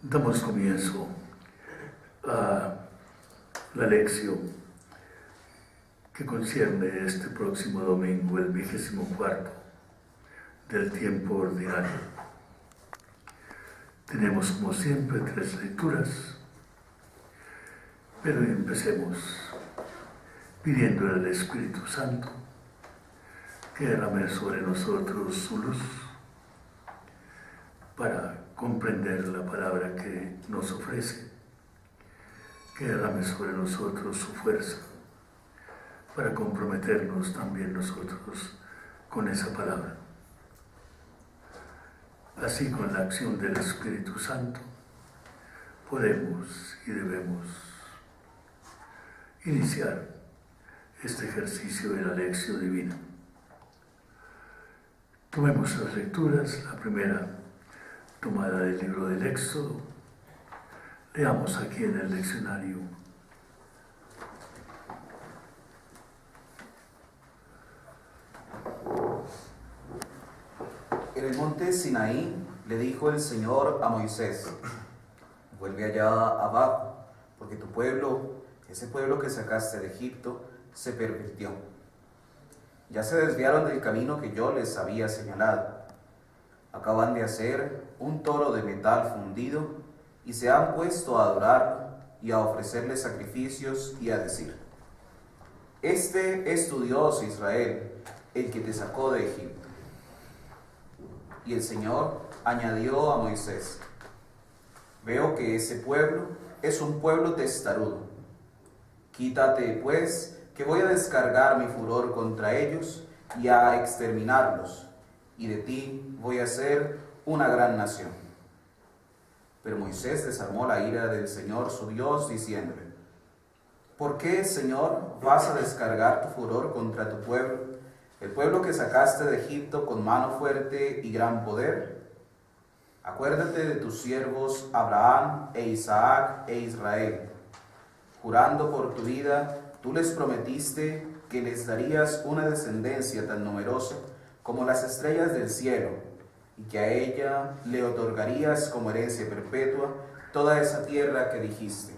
Damos comienzo a la lección que concierne este próximo domingo, el 24 del tiempo ordinario. Tenemos como siempre 3 lecturas, pero empecemos pidiéndole al Espíritu Santo que derrame sobre nosotros su luz para comprender la palabra que nos ofrece, que derrame sobre nosotros su fuerza para comprometernos también nosotros con esa palabra. Así, con la acción del Espíritu Santo, podemos y debemos iniciar este ejercicio de la lección divina. Tomemos las lecturas, la primera tomada del libro del Éxodo. Leamos aquí en el leccionario. En el monte Sinaí le dijo el Señor a Moisés: vuelve allá abajo, porque tu pueblo, ese pueblo que sacaste de Egipto, se pervirtió. Ya se desviaron del camino que yo les había señalado. Acaban de hacer un toro de metal fundido y se han puesto a adorarlo y a ofrecerle sacrificios y a decir: este es tu Dios, Israel, el que te sacó de Egipto. Y el Señor añadió a Moisés: veo que ese pueblo es un pueblo testarudo. Quítate, pues, que voy a descargar mi furor contra ellos y a exterminarlos, y de ti voy a hacer una gran nación. Pero Moisés desarmó la ira del Señor su Dios, diciéndole: ¿por qué, Señor, vas a descargar tu furor contra tu pueblo, el pueblo que sacaste de Egipto con mano fuerte y gran poder? Acuérdate de tus siervos Abraham e Isaac e Israel. Jurando por tu vida, tú les prometiste que les darías una descendencia tan numerosa como las estrellas del cielo, y que a ella le otorgarías como herencia perpetua toda esa tierra que dijiste.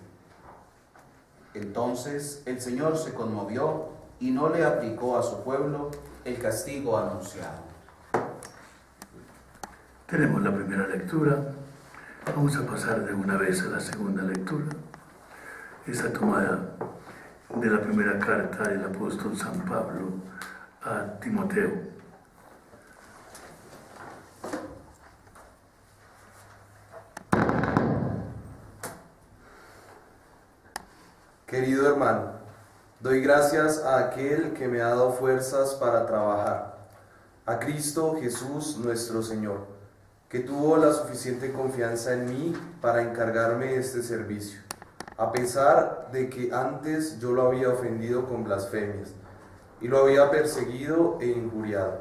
Entonces el Señor se conmovió y no le aplicó a su pueblo el castigo anunciado. Tenemos la primera lectura. Vamos a pasar de una vez a la segunda lectura. Esta tomada de la primera carta del apóstol San Pablo a Timoteo. Querido hermano, doy gracias a aquel que me ha dado fuerzas para trabajar, a Cristo Jesús nuestro Señor, que tuvo la suficiente confianza en mí para encargarme este servicio, a pesar de que antes yo lo había ofendido con blasfemias y lo había perseguido e injuriado.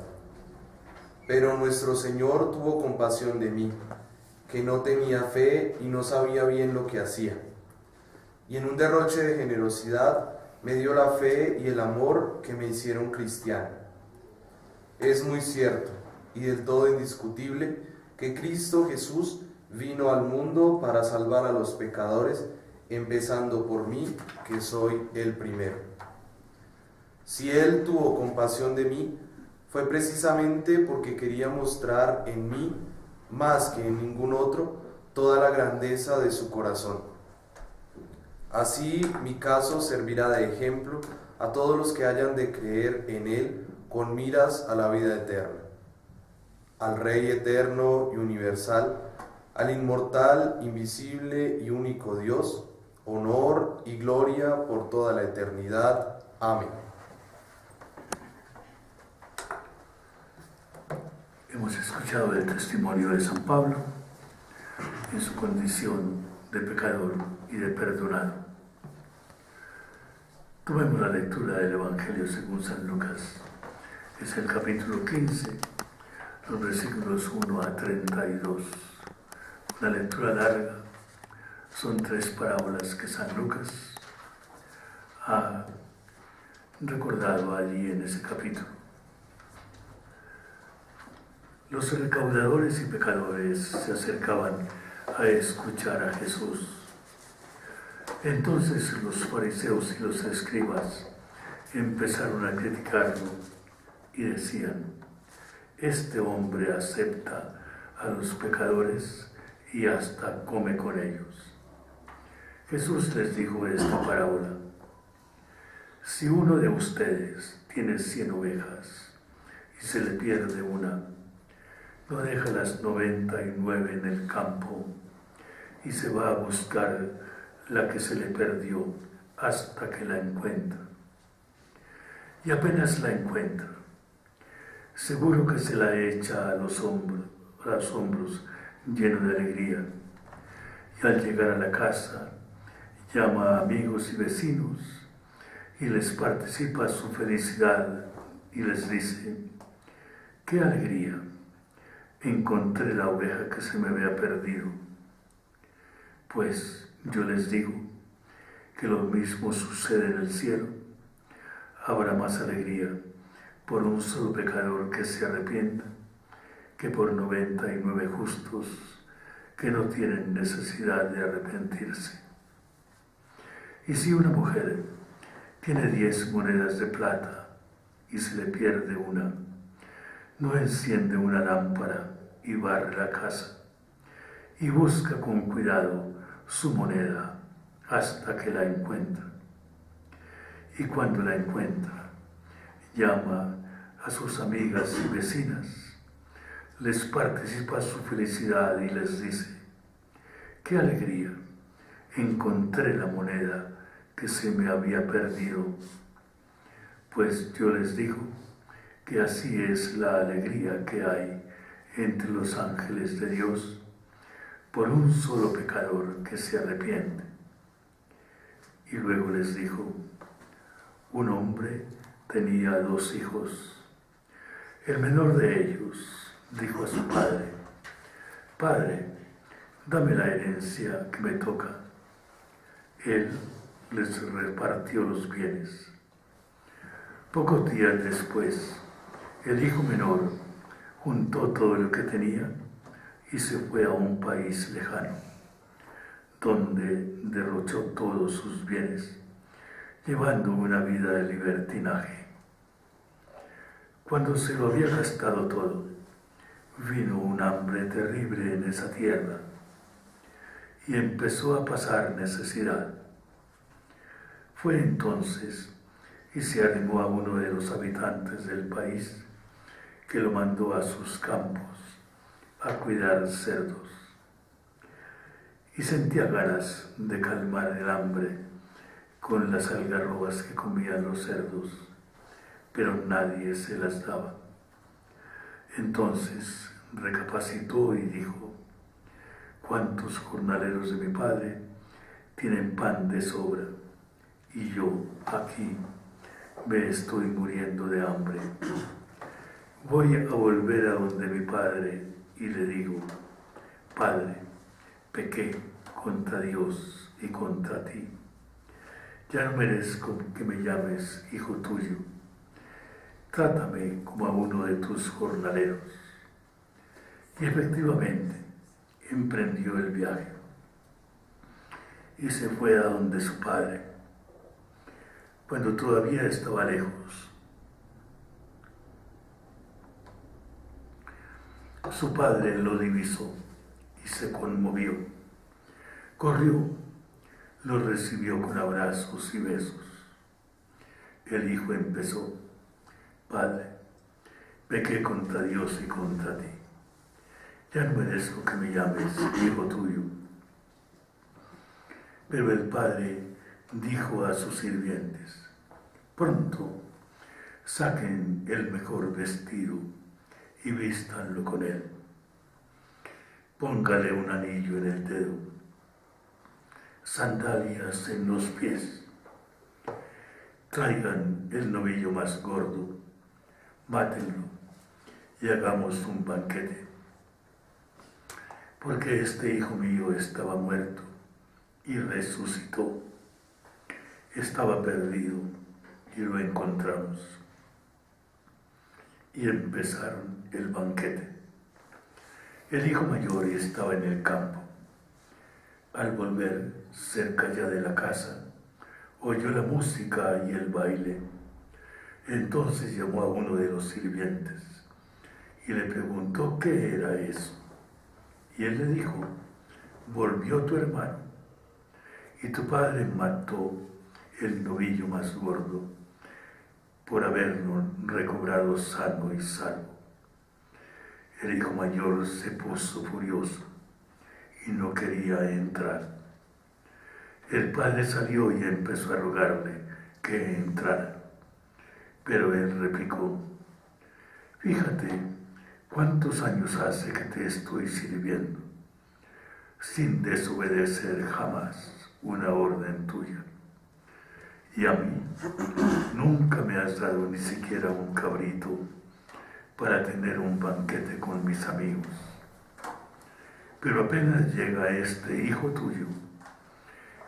Pero nuestro Señor tuvo compasión de mí, que no tenía fe y no sabía bien lo que hacía. Y en un derroche de generosidad me dio la fe y el amor que me hicieron cristiano. Es muy cierto y del todo indiscutible que Cristo Jesús vino al mundo para salvar a los pecadores, empezando por mí, que soy el primero. Si Él tuvo compasión de mí, fue precisamente porque quería mostrar en mí, más que en ningún otro, toda la grandeza de su corazón. Así mi caso servirá de ejemplo a todos los que hayan de creer en Él con miras a la vida eterna. Al Rey eterno y universal, al inmortal, invisible y único Dios, honor y gloria por toda la eternidad. Amén. Hemos escuchado el testimonio de San Pablo en su condición de pecador y de perdonado. Tomemos la lectura del Evangelio según San Lucas. Es el capítulo 15, los versículos 1 a 32. Una lectura larga. Son 3 parábolas que San Lucas ha recordado allí en ese capítulo. Los recaudadores y pecadores se acercaban a escuchar a Jesús. Entonces los fariseos y los escribas empezaron a criticarlo y decían: este hombre acepta a los pecadores y hasta come con ellos. Jesús les dijo esta parábola: si uno de ustedes tiene 100 ovejas y se le pierde una, no deja las 99 en el campo y se va a buscar la que se le perdió hasta que la encuentra. Y apenas la encuentra, seguro que se la echa a los hombros lleno de alegría. Y al llegar a la casa, llama a amigos y vecinos y les participa su felicidad y les dice: ¡qué alegría! Encontré la oveja que se me había perdido. Pues yo les digo que lo mismo sucede en el cielo. Habrá más alegría por un solo pecador que se arrepienta que por 99 justos que no tienen necesidad de arrepentirse. Y si una mujer tiene 10 monedas de plata y se le pierde una, no enciende una lámpara y barre la casa y busca con cuidado su moneda hasta que la encuentra. Y cuando la encuentra, llama a sus amigas y vecinas, les participa su felicidad y les dice: ¡qué alegría! Encontré la moneda que se me había perdido. Pues yo les digo que así es la alegría que hay entre los ángeles de Dios por un solo pecador que se arrepiente. Y luego les dijo: un hombre tenía 2 hijos. El menor de ellos dijo a su padre: Padre, dame la herencia que me toca. Él les repartió los bienes. Pocos días después, el hijo menor juntó todo lo que tenía y se fue a un país lejano, donde derrochó todos sus bienes, llevando una vida de libertinaje. Cuando se lo había gastado todo, vino un hambre terrible en esa tierra y empezó a pasar necesidad. Fue entonces y se arrimó a uno de los habitantes del país, que lo mandó a sus campos a cuidar cerdos. Y sentía ganas de calmar el hambre con las algarrobas que comían los cerdos, pero nadie se las daba. Entonces recapacitó y dijo: ¿cuántos jornaleros de mi padre tienen pan de sobra? Y yo aquí me estoy muriendo de hambre. Voy a volver a donde mi padre y le digo: Padre, pequé contra Dios y contra ti. Ya no merezco que me llames hijo tuyo. Trátame como a uno de tus jornaleros. Y efectivamente emprendió el viaje y se fue a donde su padre. Cuando todavía estaba lejos, su padre lo divisó y se conmovió. Corrió, lo recibió con abrazos y besos. El hijo empezó: Padre, pequé contra Dios y contra ti. Ya no merezco que me llames hijo tuyo. Pero el padre dijo a sus sirvientes: pronto saquen el mejor vestido y vístanlo con él. Póngale un anillo en el dedo, sandalias en los pies. Traigan el novillo más gordo, mátenlo y hagamos un banquete. Porque este hijo mío estaba muerto y resucitó. Estaba perdido y lo encontramos. Y empezaron el banquete. El hijo mayor estaba en el campo. Al volver cerca ya de la casa, oyó la música y el baile. Entonces llamó a uno de los sirvientes y le preguntó qué era eso. Y él le dijo: volvió tu hermano, y tu padre mató el novillo más gordo por haberlo recobrado sano y salvo. El hijo mayor se puso furioso y no quería entrar. El padre salió y empezó a rogarle que entrara. Pero él replicó: fíjate cuántos años hace que te estoy sirviendo, sin desobedecer jamás una orden tuya. Y a mí nunca me has dado ni siquiera un cabrito para tener un banquete con mis amigos. Pero apenas llega este hijo tuyo,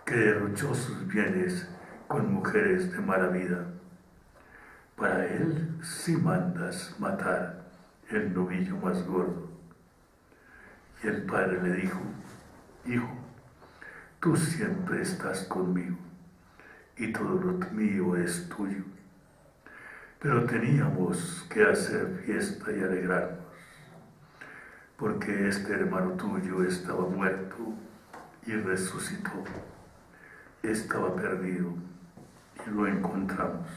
que derrochó sus bienes con mujeres de mala vida, para él sí mandas matar el novillo más gordo. Y el padre le dijo: hijo, tú siempre estás conmigo y todo lo mío es tuyo. Pero teníamos que hacer fiesta y alegrarnos, porque este hermano tuyo estaba muerto y resucitó. Estaba perdido y lo encontramos.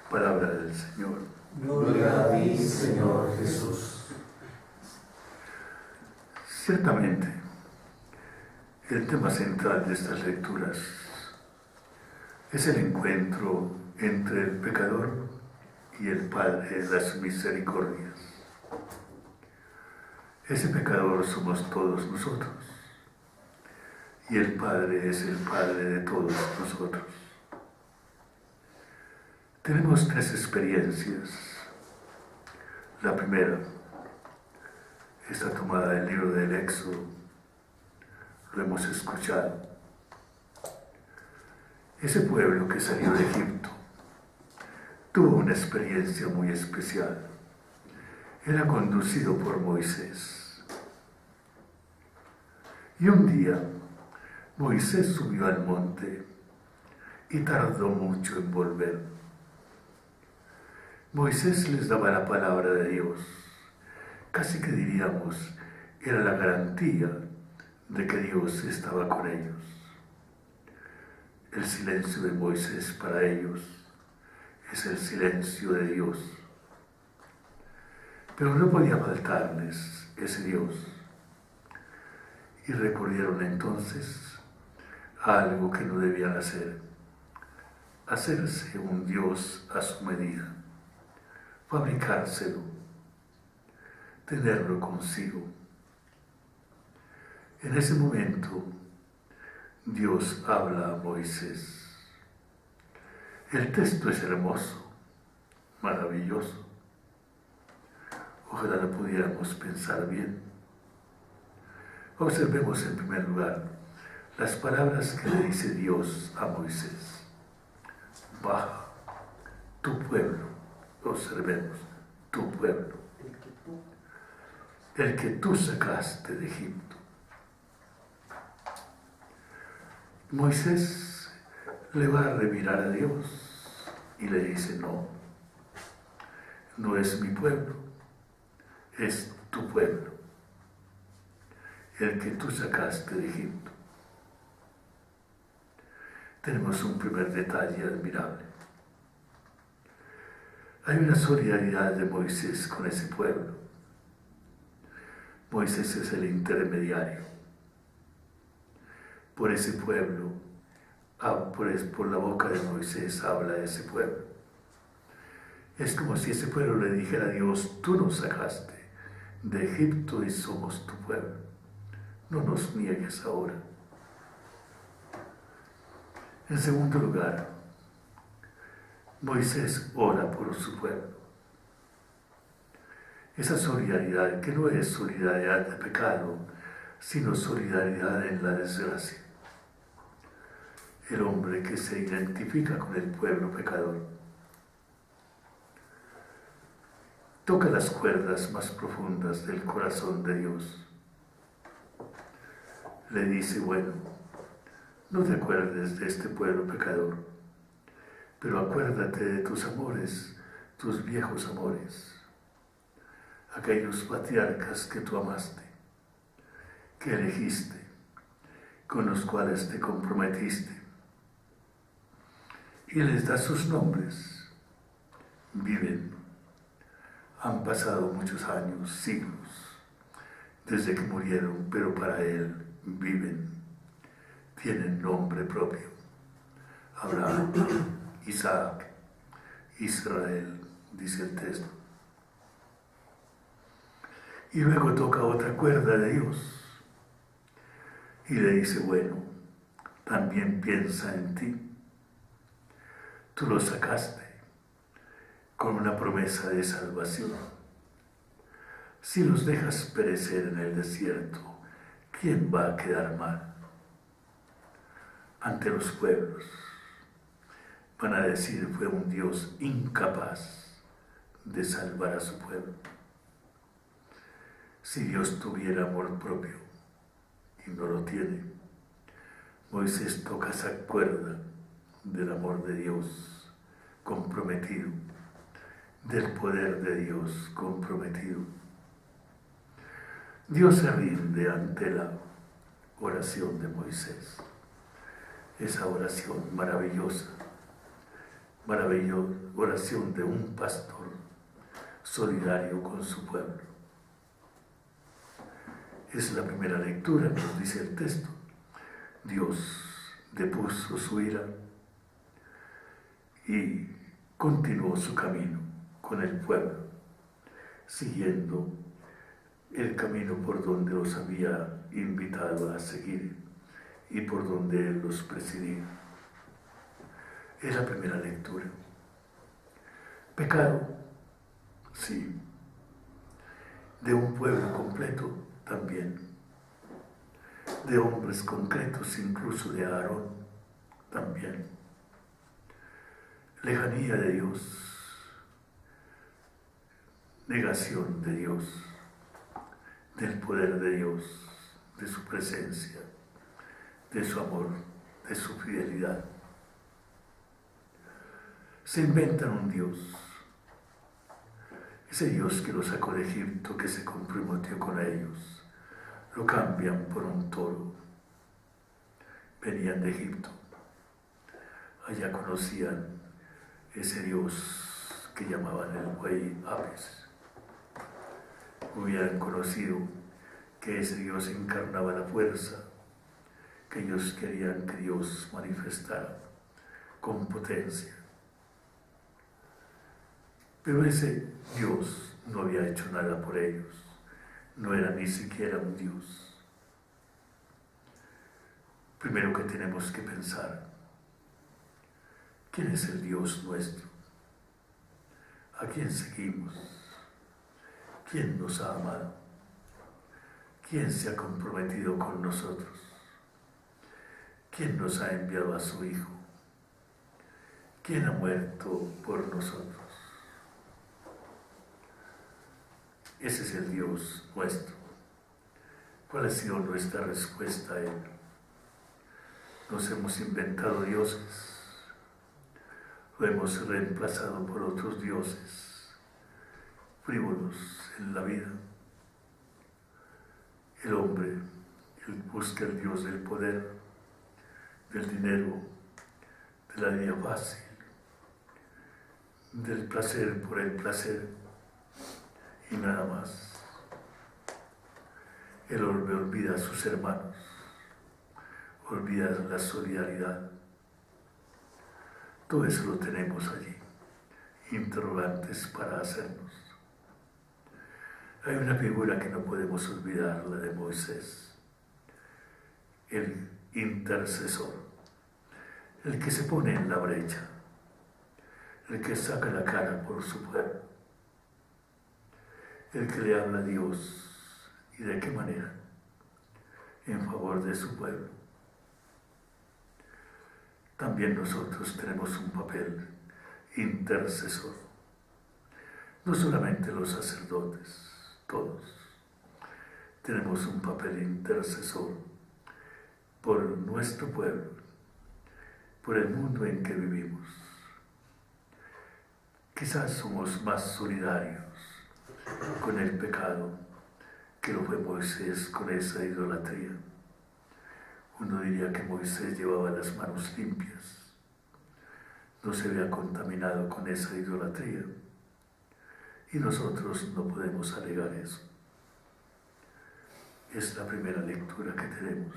Palabra del Señor. Gloria a ti, Señor Jesús. Ciertamente, el tema central de estas lecturas es el encuentro entre el pecador y el Padre de las misericordias. Ese pecador somos todos nosotros y el Padre es el Padre de todos nosotros. Tenemos tres experiencias. La primera está tomada del libro del Éxodo. Lo hemos escuchado. Ese pueblo que salió de Egipto tuvo una experiencia muy especial. Era conducido por Moisés. Y un día Moisés subió al monte y tardó mucho en volver. Moisés les daba la palabra de Dios. Casi que diríamos, era la garantía de que Dios estaba con ellos. El silencio de Moisés para ellos es el silencio de Dios. Pero no podía faltarles ese Dios. Y recurrieron entonces a algo que no debían hacer: hacerse un Dios a su medida, fabricárselo, tenerlo consigo. En ese momento, Dios habla a Moisés. El texto es hermoso, maravilloso. Ojalá lo pudiéramos pensar bien. Observemos en primer lugar las palabras que le dice Dios a Moisés. Baja, tu pueblo. Observemos, tu pueblo. El que tú sacaste de Egipto. Moisés le va a revirar a Dios y le dice: no, no es mi pueblo, es tu pueblo, el que tú sacaste de Egipto. Tenemos un primer detalle admirable. Hay una solidaridad de Moisés con ese pueblo. Moisés es el intermediario. por ese pueblo, por la boca de Moisés habla ese pueblo. Es como si ese pueblo le dijera a Dios: tú nos sacaste de Egipto y somos tu pueblo. No nos niegues ahora. En segundo lugar, Moisés ora por su pueblo. Esa solidaridad, que no es solidaridad de pecado, sino solidaridad en la desgracia. El hombre que se identifica con el pueblo pecador toca las cuerdas más profundas del corazón de Dios. Le dice: bueno, no te acuerdes de este pueblo pecador, pero acuérdate de tus amores, tus viejos amores, aquellos patriarcas que tú amaste, que elegiste, con los cuales te comprometiste. Y les da sus nombres. Viven. Han pasado muchos años, siglos, desde que murieron, pero para Él viven. Tienen nombre propio. Abraham, Isaac, Israel, dice el texto. Y luego toca otra cuerda de Dios y le dice: bueno, también piensa en ti. Tú los sacaste con una promesa de salvación. Si los dejas perecer en el desierto, ¿quién va a quedar mal? Ante los pueblos van a decir: fue un Dios incapaz de salvar a su pueblo. Si Dios tuviera amor propio, y no lo tiene, Moisés toca esa cuerda del amor de Dios comprometido, del poder de Dios comprometido. Dios se rinde ante la oración de Moisés, esa oración maravillosa, oración de un pastor solidario con su pueblo. Es la primera lectura que nos dice el texto. Dios depuso su ira y continuó su camino con el pueblo, siguiendo el camino por donde los había invitado a seguir y por donde Él los presidía. Es la primera lectura. Pecado, sí. De un pueblo completo, también. De hombres concretos, incluso de Aarón, también. Lejanía de Dios, negación de Dios, del poder de Dios, de su presencia, de su amor, de su fidelidad. Se inventan un Dios, ese Dios que los sacó de Egipto, que se comprometió con ellos, lo cambian por un toro. Venían de Egipto, allá conocían ese Dios que llamaban el buey Apis. Hubieran conocido que ese Dios encarnaba la fuerza que ellos querían que Dios manifestara con potencia. Pero ese Dios no había hecho nada por ellos, no era ni siquiera un Dios. Primero que tenemos que pensar: ¿quién es el Dios nuestro? ¿A quién seguimos? ¿Quién nos ha amado? ¿Quién se ha comprometido con nosotros? ¿Quién nos ha enviado a su Hijo? ¿Quién ha muerto por nosotros? Ese es el Dios nuestro. ¿Cuál ha sido nuestra respuesta a Él? Nos hemos inventado dioses, lo hemos reemplazado por otros dioses frívolos en la vida. El hombre, él busca el Dios del poder, del dinero, de la vida fácil, del placer por el placer y nada más. El hombre olvida a sus hermanos, olvidar la solidaridad. Todo eso lo tenemos allí, interrogantes para hacernos. Hay una figura que no podemos olvidar, la de Moisés, el intercesor, el que se pone en la brecha, el que saca la cara por su pueblo, el que le habla a Dios, y de qué manera, en favor de su pueblo. También nosotros tenemos un papel intercesor, no solamente los sacerdotes, todos tenemos un papel intercesor por nuestro pueblo, por el mundo en que vivimos. Quizás somos más solidarios con el pecado que lo fue Moisés con esa idolatría. Uno diría que Moisés llevaba las manos limpias, no se había contaminado con esa idolatría, y nosotros no podemos alegar eso. Es la primera lectura que tenemos.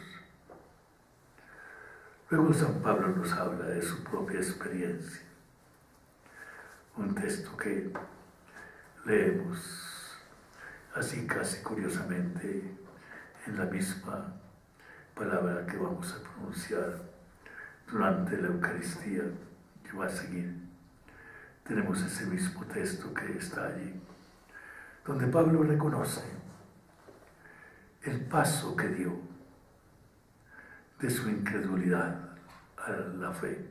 Luego San Pablo nos habla de su propia experiencia. Un texto que leemos así casi curiosamente en la misma palabra que vamos a pronunciar durante la Eucaristía que va a seguir. Tenemos ese mismo texto que está allí, donde Pablo reconoce el paso que dio de su incredulidad a la fe,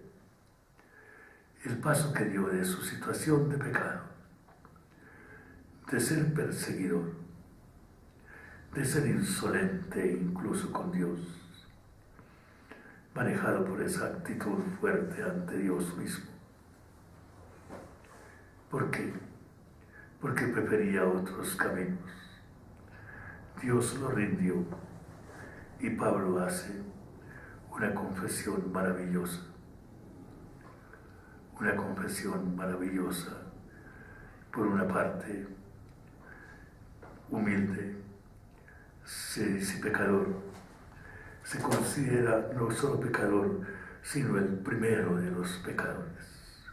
el paso que dio de su situación de pecado, de ser perseguidor, de ser insolente incluso con Dios, manejado por esa actitud fuerte ante Dios mismo. ¿Por qué? Porque prefería otros caminos. Dios lo rindió y Pablo hace una confesión maravillosa. Una confesión maravillosa, por una parte humilde, se dice pecador, se considera no solo pecador, sino el primero de los pecadores.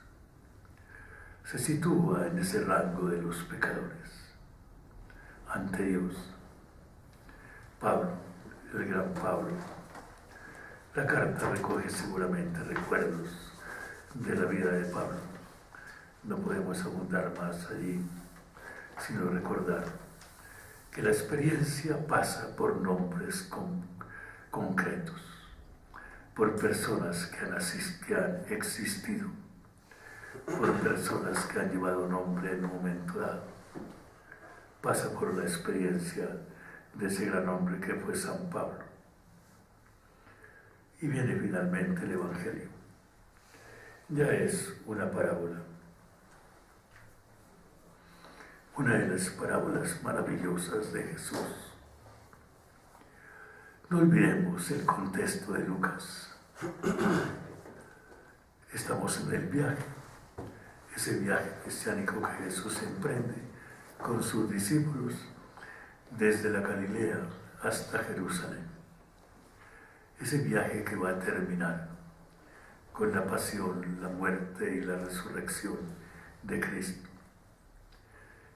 Se sitúa en ese rango de los pecadores ante Dios. Pablo, el gran Pablo. La carta recoge seguramente recuerdos de la vida de Pablo. No podemos abundar más allí, sino recordar que la experiencia pasa por nombres concretos, por personas que han existido, por personas que han llevado nombre en un momento dado. Pasa por la experiencia de ese gran hombre que fue San Pablo. Y viene finalmente el Evangelio. Ya es una parábola. Una de las parábolas maravillosas de Jesús. No olvidemos el contexto de Lucas. Estamos en el viaje, ese viaje cristiánico que Jesús emprende con sus discípulos desde la Galilea hasta Jerusalén. Ese viaje que va a terminar con la pasión, la muerte y la resurrección de Cristo.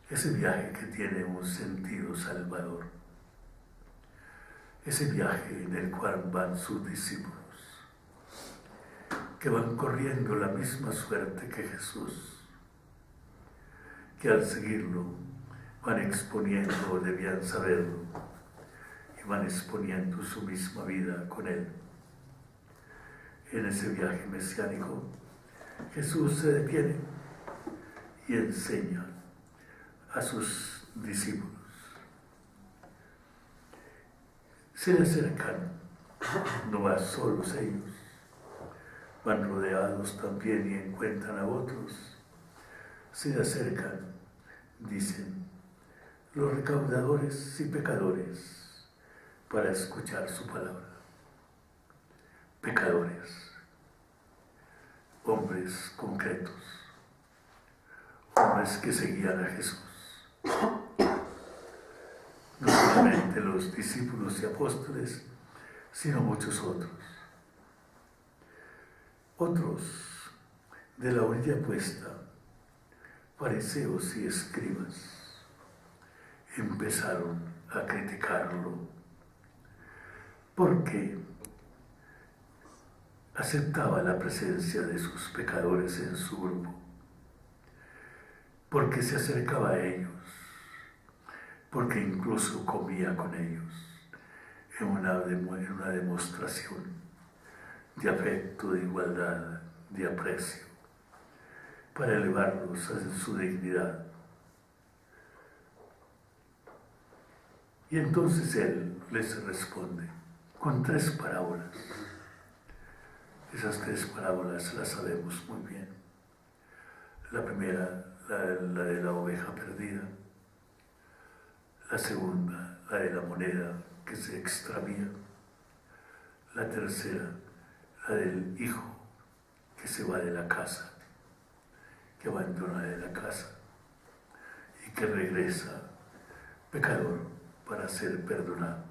Ese viaje que tiene un sentido salvador. Ese viaje en el cual van sus discípulos, que van corriendo la misma suerte que Jesús, que al seguirlo van exponiendo, o debían saberlo, y van exponiendo su misma vida con él. En ese viaje mesiánico, Jesús se detiene y enseña a sus discípulos. Se le acercan, no van solos ellos, van rodeados también y encuentran a otros. Se le acercan, dicen, los recaudadores y pecadores para escuchar su palabra. Pecadores, hombres concretos, hombres que seguían a Jesús. No solamente los discípulos y apóstoles, sino muchos otros. Otros de la orilla opuesta, fariseos y escribas, empezaron a criticarlo porque aceptaba la presencia de sus pecadores en su grupo, porque se acercaba a ellos, porque incluso comía con ellos en una demostración de afecto, de igualdad, de aprecio, para elevarlos a su dignidad. Y entonces él les responde con 3 parábolas. Esas 3 parábolas las sabemos muy bien. La primera, la de la oveja perdida. La segunda, la de la moneda que se extravía. La tercera, la del hijo que se va de la casa, que abandona de la casa y que regresa pecador para ser perdonado.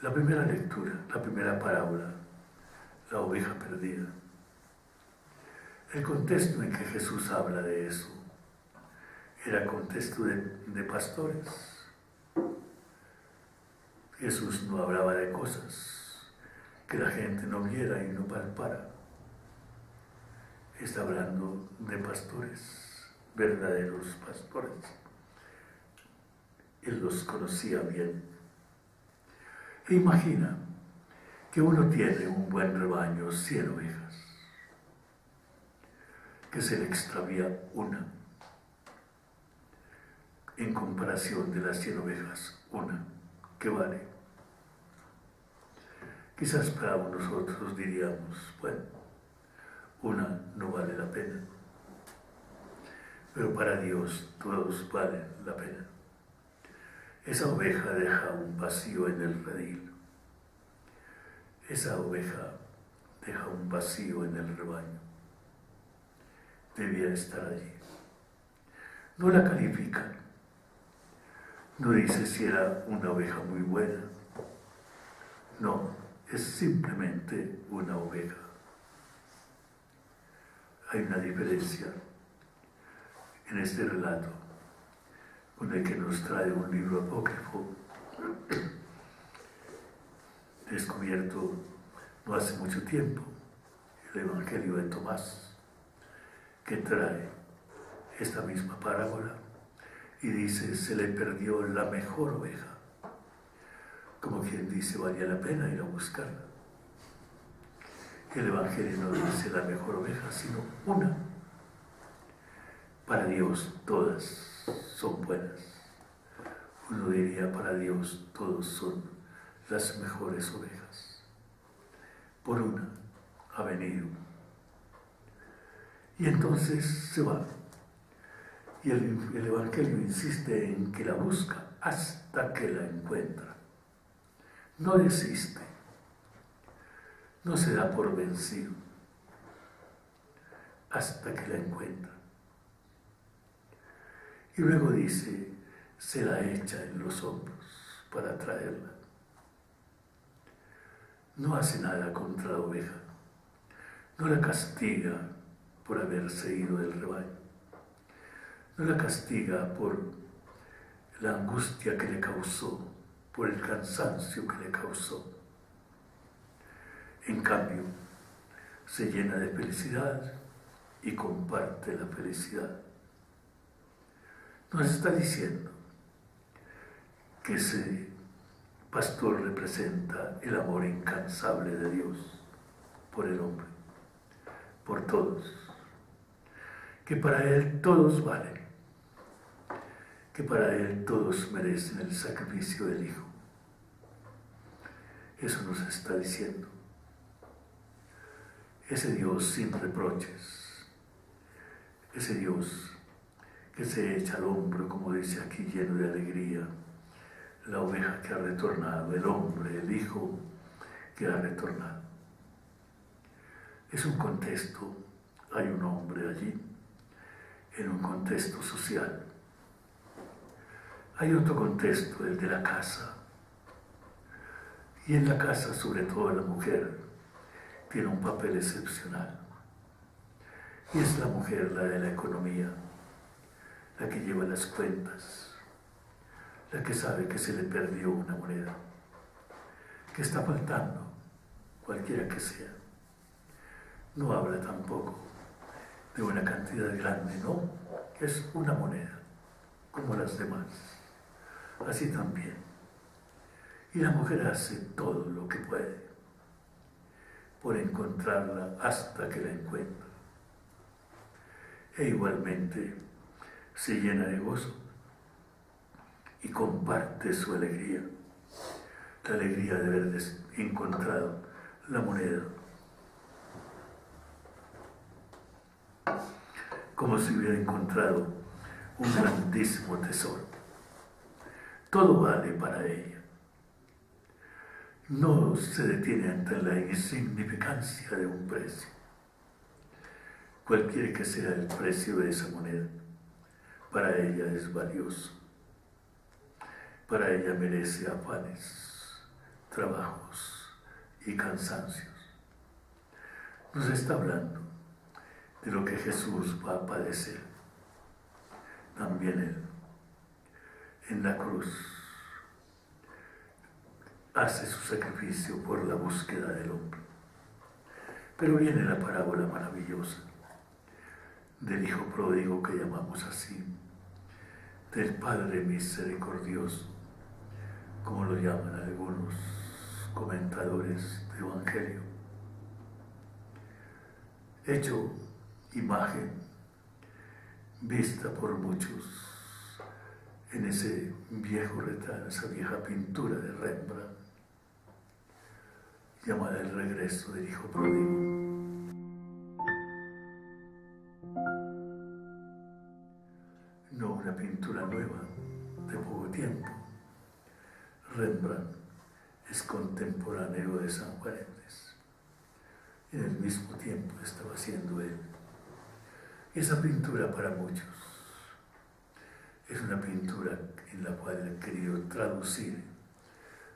La primera lectura, la primera parábola, la oveja perdida. El contexto en que Jesús habla de eso era contexto de pastores. Jesús no hablaba de cosas que la gente no viera y no palpara. Está hablando de pastores, verdaderos pastores. Él los conocía bien. E imagina que uno tiene un buen rebaño, 100 ovejas, que se le extravía una. En comparación de las 100 ovejas, una, ¿qué vale? Quizás para nosotros diríamos, bueno, una no vale la pena, pero para Dios todos valen la pena. Esa oveja deja un vacío en el redil. Esa oveja deja un vacío en el rebaño. Debía estar allí. No la califican. No dice si era una oveja muy buena. No, es simplemente una oveja. Hay una diferencia en este relato con el que nos trae un libro apócrifo descubierto no hace mucho tiempo, el Evangelio de Tomás, que trae esta misma parábola y dice, se le perdió la mejor oveja, como quien dice, valía la pena ir a buscarla. El Evangelio no dice la mejor oveja, sino una. Para Dios todas son buenas. Uno diría, para Dios todos son las mejores ovejas. Por una ha venido. Y entonces se va. Y el Evangelio insiste en que la busca hasta que la encuentra. No desiste. No se da por vencido hasta que la encuentra. Y luego dice, se la echa en los hombros para traerla. No hace nada contra la oveja. No la castiga por haberse ido del rebaño. No la castiga por la angustia que le causó, por el cansancio que le causó. En cambio, se llena de felicidad y comparte la felicidad. Nos está diciendo que ese pastor representa el amor incansable de Dios por el hombre, por todos, que para Él todos valen, que para Él todos merecen el sacrificio del Hijo. Eso nos está diciendo. Ese Dios sin reproches, ese Dios que se echa al hombro, como dice aquí, lleno de alegría, la oveja que ha retornado, el hombre, el Hijo que ha retornado. Es un contexto, hay un hombre allí, en un contexto social. Hay otro contexto, el de la casa. Y en la casa, sobre todo la mujer, tiene un papel excepcional. Y es la mujer la de la economía, la que lleva las cuentas, la que sabe que se le perdió una moneda, que está faltando, cualquiera que sea. No habla tampoco de una cantidad grande, no, es una moneda, como las demás. Así también. Y la mujer hace todo lo que puede por encontrarla hasta que la encuentra. E igualmente se llena de gozo y comparte su alegría, la alegría de haber encontrado la moneda, como si hubiera encontrado un grandísimo tesoro. Todo vale para ella. No se detiene ante la insignificancia de un precio, cualquiera que sea el precio de esa moneda. Para ella es valioso. Para ella merece afanes, trabajos y cansancios. Nos está hablando de lo que Jesús va a padecer. También Él, en la cruz, hace su sacrificio por la búsqueda del hombre. Pero viene la parábola maravillosa del hijo pródigo, que llamamos así, del Padre misericordioso, como lo llaman algunos comentadores de Evangelio. Hecho imagen, vista por muchos en ese viejo retrato, esa vieja pintura de Rembrandt, llamada El regreso del hijo pródigo. No una pintura nueva, de poco tiempo. Rembrandt es contemporáneo de San Juanes. En el mismo tiempo estaba haciendo él. Y esa pintura para muchos es una pintura en la cual él ha querido traducir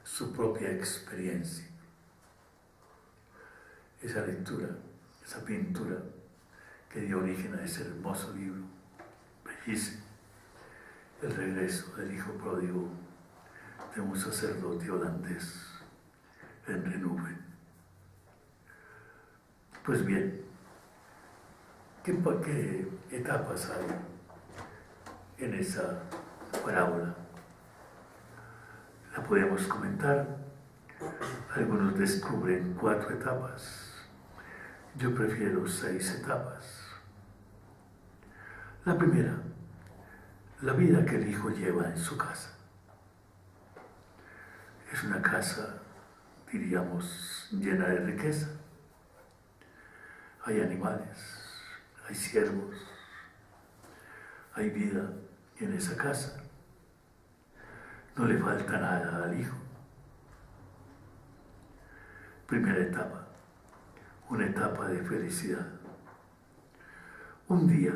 su propia experiencia. Esa lectura, esa pintura que dio origen a ese hermoso libro, bellísimo, El regreso del hijo pródigo, de un sacerdote holandés, Henry Nouwen. Pues bien, ¿qué etapas hay en esa parábola? La podemos comentar. Algunos descubren 4 etapas. Yo prefiero 6 etapas. La primera, la vida que el hijo lleva en su casa. Es una casa, diríamos, llena de riqueza. Hay animales, hay siervos, hay vida en esa casa. No le falta nada al hijo. Primera etapa, una etapa de felicidad. Un día,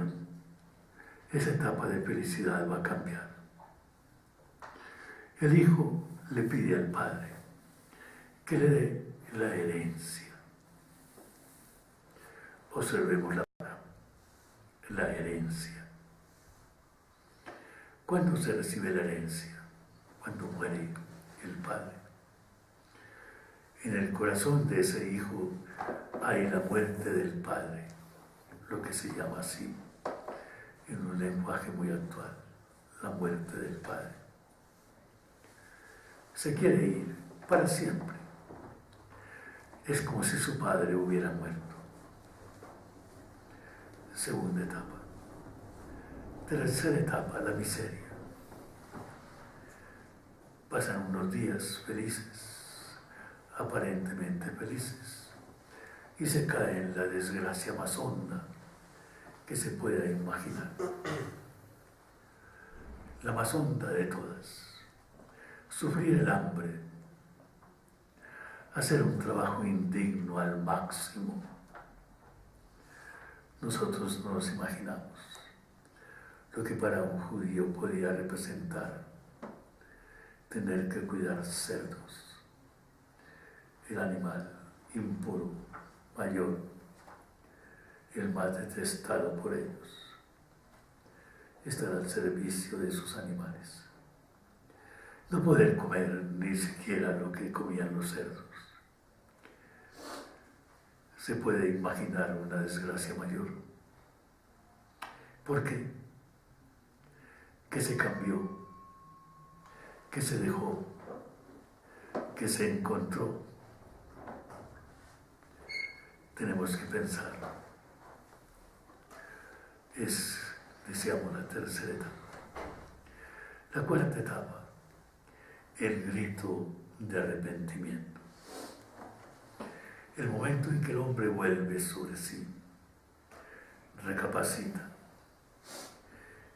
esa etapa de felicidad va a cambiar. El hijo le pide al padre que le dé la herencia. Observemos la herencia. ¿Cuándo se recibe la herencia? Cuando muere el padre. En el corazón de ese hijo hay la muerte del padre, lo que se llama así, en un lenguaje muy actual, la muerte del padre. Se quiere ir para siempre. Es como si su padre hubiera muerto. Segunda etapa. Tercera etapa, la miseria. Pasan unos días felices, aparentemente felices, y se cae en la desgracia más honda que se pueda imaginar. La más honda de todas. Sufrir el hambre, hacer un trabajo indigno al máximo. Nosotros no nos imaginamos lo que para un judío podía representar tener que cuidar cerdos, el animal impuro mayor, el más detestado por ellos, estar al servicio de sus animales. No poder comer ni siquiera lo que comían los cerdos. ¿Se puede imaginar una desgracia mayor? ¿Por qué? ¿Qué se cambió? ¿Qué se dejó? ¿Qué se encontró? Tenemos que pensar. Decíamos, la tercera etapa. La cuarta etapa, el grito de arrepentimiento. El momento en que el hombre vuelve sobre sí, recapacita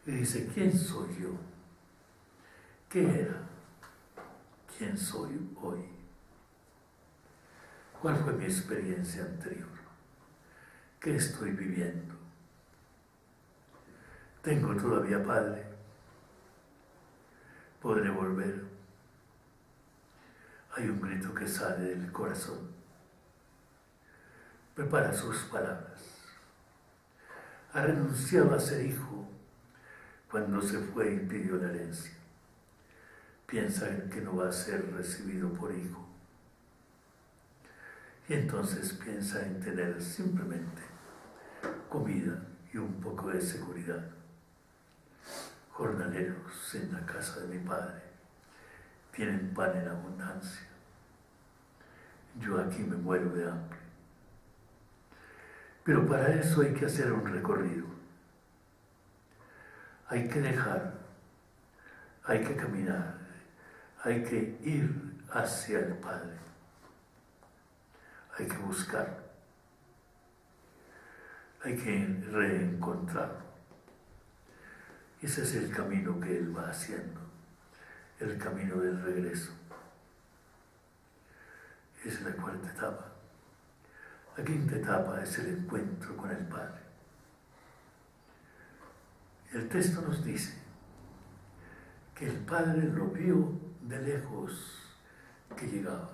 y dice: ¿quién soy yo? ¿Qué era? ¿Quién soy hoy? ¿Cuál fue mi experiencia anterior? ¿Qué estoy viviendo? ¿Tengo todavía padre? ¿Podré volver? Hay un grito que sale del corazón. Prepara sus palabras. Ha renunciado a ser hijo cuando se fue y pidió la herencia. Piensa en que no va a ser recibido por hijo. Y entonces piensa en tener simplemente comida y un poco de seguridad. Jornaleros en la casa de mi padre tienen pan en abundancia. Yo aquí me muero de hambre. Pero para eso hay que hacer un recorrido. Hay que dejar, hay que caminar, hay que ir hacia el Padre. Hay que buscarlo. Hay que reencontrarlo. Ese es el camino que Él va haciendo, el camino del regreso. Es la cuarta etapa. La quinta etapa es el encuentro con el Padre. El texto nos dice que el Padre lo vio de lejos que llegaba.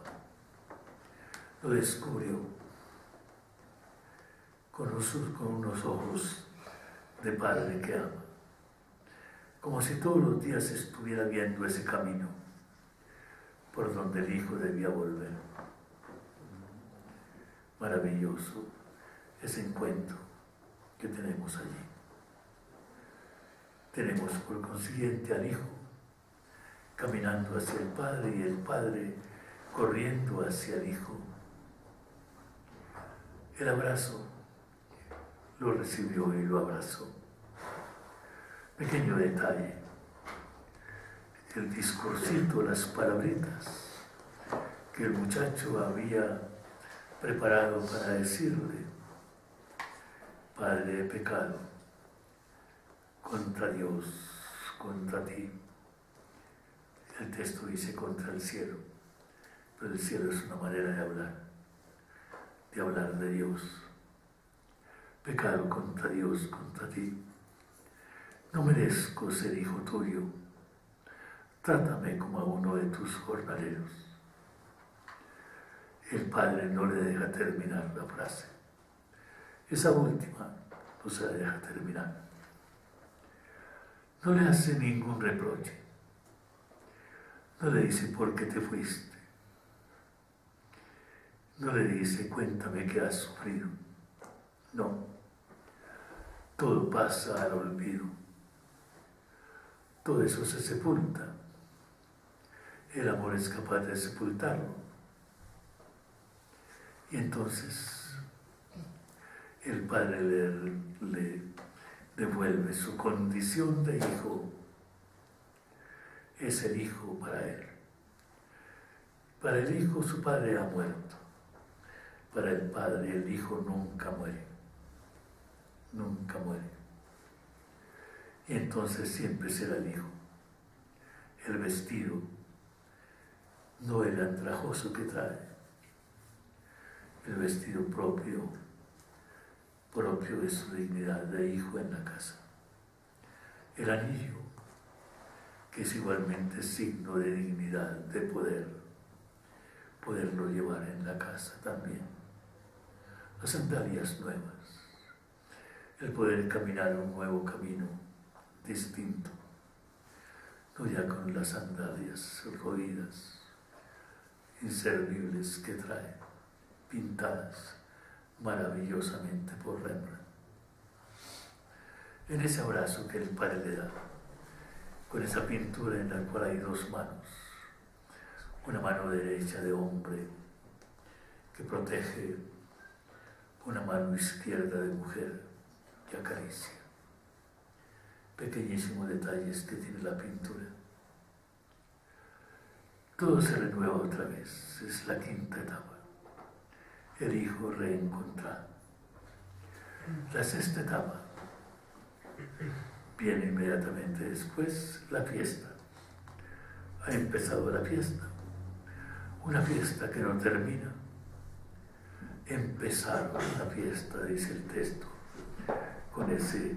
Lo descubrió con unos ojos de Padre que ama. Como si todos los días estuviera viendo ese camino por donde el Hijo debía volver. Maravilloso ese encuentro que tenemos allí. Tenemos por consiguiente al Hijo caminando hacia el Padre y el Padre corriendo hacia el Hijo. El abrazo lo recibió y lo abrazó. Pequeño detalle, el discursito, las palabritas que el muchacho había preparado para decirle: Padre, he pecado contra Dios, contra ti. El texto dice contra el cielo, pero el cielo es una manera de hablar de Dios. Pecado contra Dios, contra ti. No merezco ser hijo tuyo. Trátame como a uno de tus jornaleros. El Padre no le deja terminar la frase. Esa última no se la deja terminar. No le hace ningún reproche. No le dice: ¿por qué te fuiste? No le dice: cuéntame qué has sufrido. No. Todo pasa al olvido. Todo eso se sepulta. El amor es capaz de sepultarlo. Y entonces el Padre le devuelve su condición de hijo. Es el Hijo para él. Para el Hijo su Padre ha muerto. Para el Padre el Hijo nunca muere. Nunca muere. Y entonces siempre será el Hijo. El vestido, no el andrajoso que trae, el vestido propio de su dignidad de hijo en la casa. El anillo, que es igualmente signo de dignidad, de poderlo llevar en la casa también. las sandalias nuevas, el poder caminar un nuevo camino distinto, no ya con las sandalias roídas, inservibles que trae, pintadas maravillosamente por Rembrandt. En ese abrazo que el Padre le da, con esa pintura en la cual hay dos manos, una mano derecha de hombre que protege, una mano izquierda de mujer que acaricia. Pequeñísimos detalles que tiene la pintura. Todo se renueva otra vez, es la quinta etapa. El hijo reencontrado. La sexta etapa viene inmediatamente después la fiesta. Ha empezado la fiesta, una fiesta que no termina. Empezaron la fiesta, dice el texto, con ese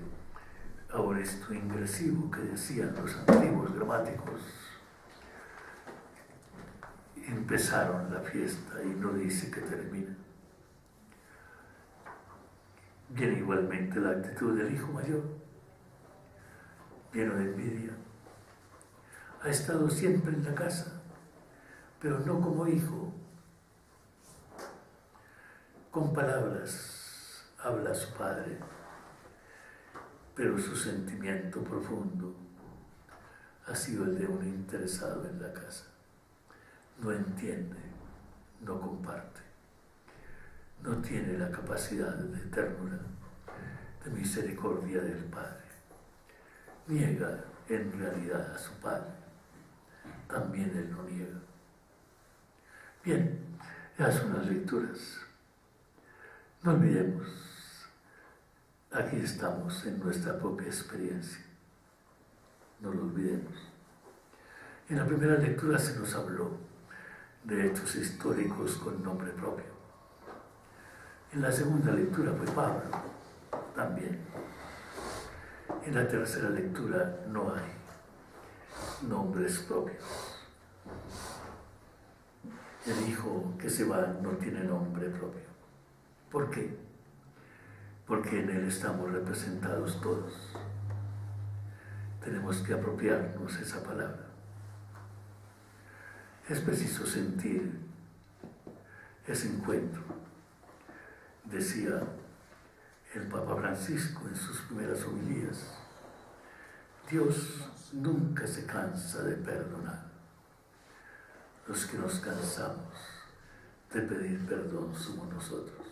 aoresto ingresivo que decían los antiguos gramáticos. Empezaron la fiesta y no dice que termina. Viene igualmente la actitud del hijo mayor, lleno de envidia. Ha estado siempre en la casa, pero no como hijo. Con palabras habla a su padre, pero su sentimiento profundo ha sido el de un interesado en la casa. No entiende, no comparte, no tiene la capacidad de ternura, de misericordia del Padre. Niega en realidad a su Padre, también él lo niega. Bien, esas son las lecturas. No olvidemos, aquí estamos en nuestra propia experiencia, no lo olvidemos. En la primera lectura se nos habló de hechos históricos con nombre propio. En la segunda lectura fue Pablo, también. En la tercera lectura no hay nombres propios. El hijo que se va no tiene nombre propio. ¿Por qué? Porque en él estamos representados todos. Tenemos que apropiarnos esa palabra. Es preciso sentir ese encuentro. Decía el Papa Francisco en sus primeras homilías, Dios nunca se cansa de perdonar. Los que nos cansamos de pedir perdón somos nosotros.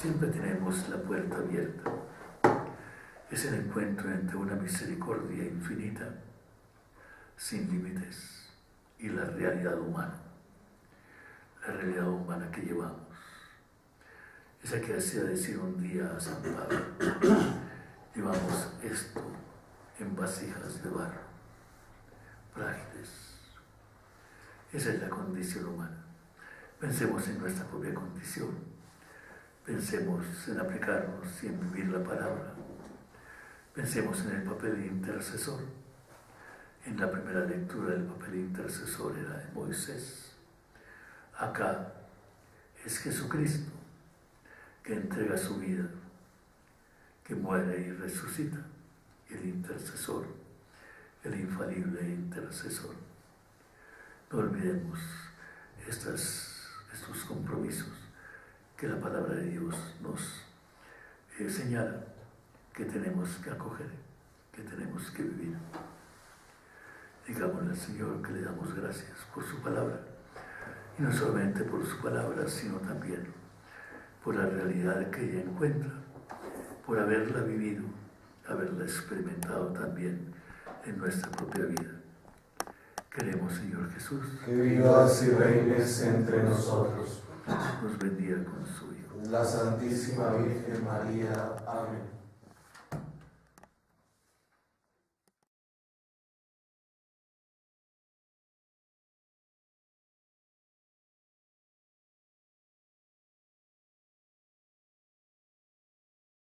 Siempre tenemos la puerta abierta. Es el encuentro entre una misericordia infinita, sin límites, y la realidad humana que llevamos. Esa que hacía decir un día a San Pablo, llevamos esto en vasijas de barro, frágiles. Esa es la condición humana. Pensemos en nuestra propia condición, pensemos en aplicarnos y en vivir la palabra, pensemos en el papel de intercesor. En la primera lectura el papel intercesor era de Moisés. Acá es Jesucristo que entrega su vida, que muere y resucita, el intercesor, el infalible intercesor. No olvidemos estos compromisos que la palabra de Dios nos señala que tenemos que acoger, que tenemos que vivir. Digámosle al Señor que le damos gracias por su palabra, y no solamente por su palabra, sino también por la realidad que ella encuentra, por haberla vivido, haberla experimentado también en nuestra propia vida. Queremos, Señor Jesús, que vivas y reines entre nosotros. Nos bendiga con su Hijo. La Santísima Virgen María. Amén.